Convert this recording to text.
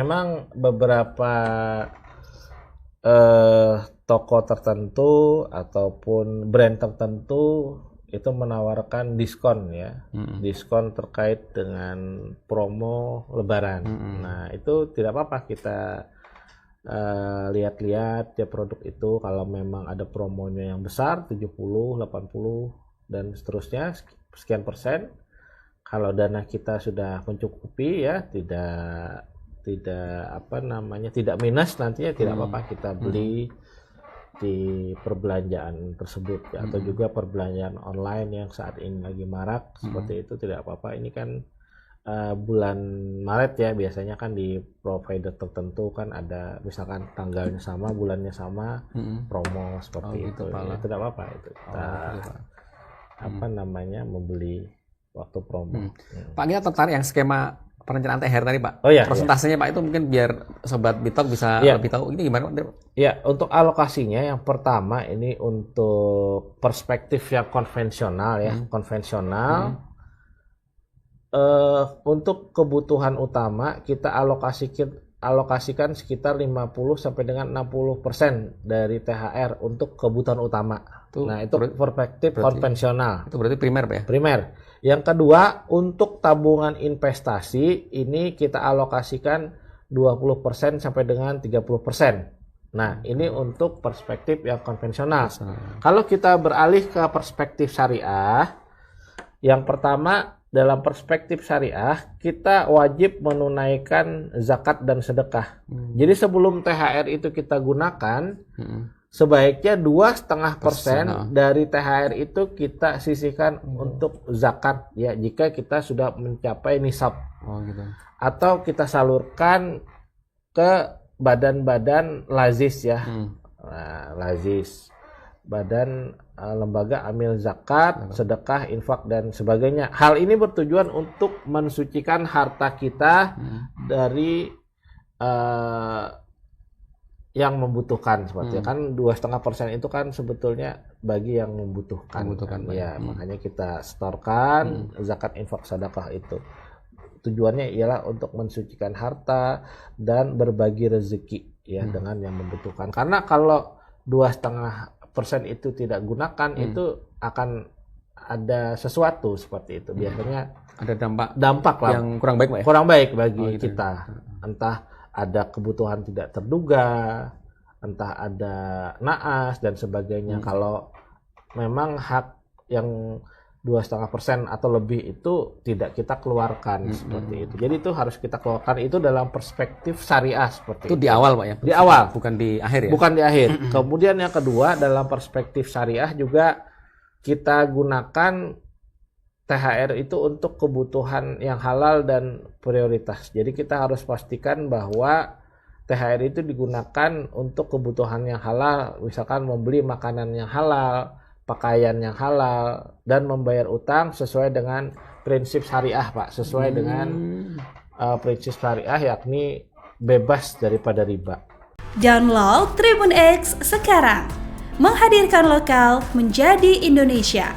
Memang beberapa toko tertentu ataupun brand tertentu itu menawarkan diskon ya, diskon terkait dengan promo Lebaran. Nah itu tidak apa-apa kita lihat-lihat ya produk itu, kalau memang ada promonya yang besar 70, 80 dan seterusnya sekian persen. Kalau dana kita sudah mencukupi ya, tidak minus nantinya, tidak apa-apa kita beli di perbelanjaan tersebut ya, atau juga perbelanjaan online yang saat ini lagi marak seperti itu, tidak apa-apa. Ini kan bulan Maret ya, biasanya kan di provider tertentu kan ada misalkan tanggalnya sama, bulannya sama, promo seperti itu. Ya, tidak apa-apa itu kita membeli waktu promo. Pak, kita tertarik yang skema perencanaan THR tadi, Pak. Oh, iya, persentasenya Pak, itu mungkin biar sobat Bitalk bisa lebih tahu. Ini gimana, Pak? Ya, untuk alokasinya yang pertama ini untuk perspektif yang konvensional ya, konvensional. Untuk kebutuhan utama kita alokasikan sekitar 50 sampai dengan 60% dari THR untuk kebutuhan utama. Nah, itu perspektif konvensional. Itu berarti primer, Pak ya? Primer. Yang kedua, untuk tabungan investasi ini kita alokasikan 20% sampai dengan 30%. Nah, ini untuk perspektif yang konvensional. Kalau kita beralih ke perspektif syariah, yang pertama dalam perspektif syariah kita wajib menunaikan zakat dan sedekah. Jadi sebelum THR itu kita gunakan, sebaiknya 2,5% dari THR itu kita sisihkan untuk zakat ya, jika kita sudah mencapai nisab. Gitu. Atau kita salurkan ke badan-badan lazis ya. Nah, lazis, badan lembaga amil zakat, sedekah, infak dan sebagainya. Hal ini bertujuan untuk mensucikan harta kita dari yang membutuhkan, seperti kan 2,5% itu kan sebetulnya bagi yang membutuhkan ya, makanya kita setorkan zakat, infak, sedekah itu. Tujuannya ialah untuk mensucikan harta dan berbagi rezeki ya dengan yang membutuhkan. Karena kalau 2,5% itu tidak gunakan, itu akan ada sesuatu seperti itu. Biasanya ada dampak lah yang kurang baik, Pak ya? Kurang baik bagi kita. Entah ada kebutuhan tidak terduga, entah ada naas dan sebagainya. Kalau memang hak yang 2,5% atau lebih itu tidak kita keluarkan seperti itu. Jadi itu harus kita keluarkan itu dalam perspektif syariah seperti itu. Itu di awal, Pak ya? Di awal, bukan di akhir ya? Bukan di akhir. Kemudian yang kedua, dalam perspektif syariah juga kita gunakan THR itu untuk kebutuhan yang halal dan prioritas. Jadi kita harus pastikan bahwa THR itu digunakan untuk kebutuhan yang halal, misalkan membeli makanan yang halal, pakaian yang halal, dan membayar utang sesuai dengan prinsip syariah, Pak. Sesuai dengan prinsip syariah, yakni bebas daripada riba. Download Tribun X sekarang, menghadirkan lokal menjadi Indonesia.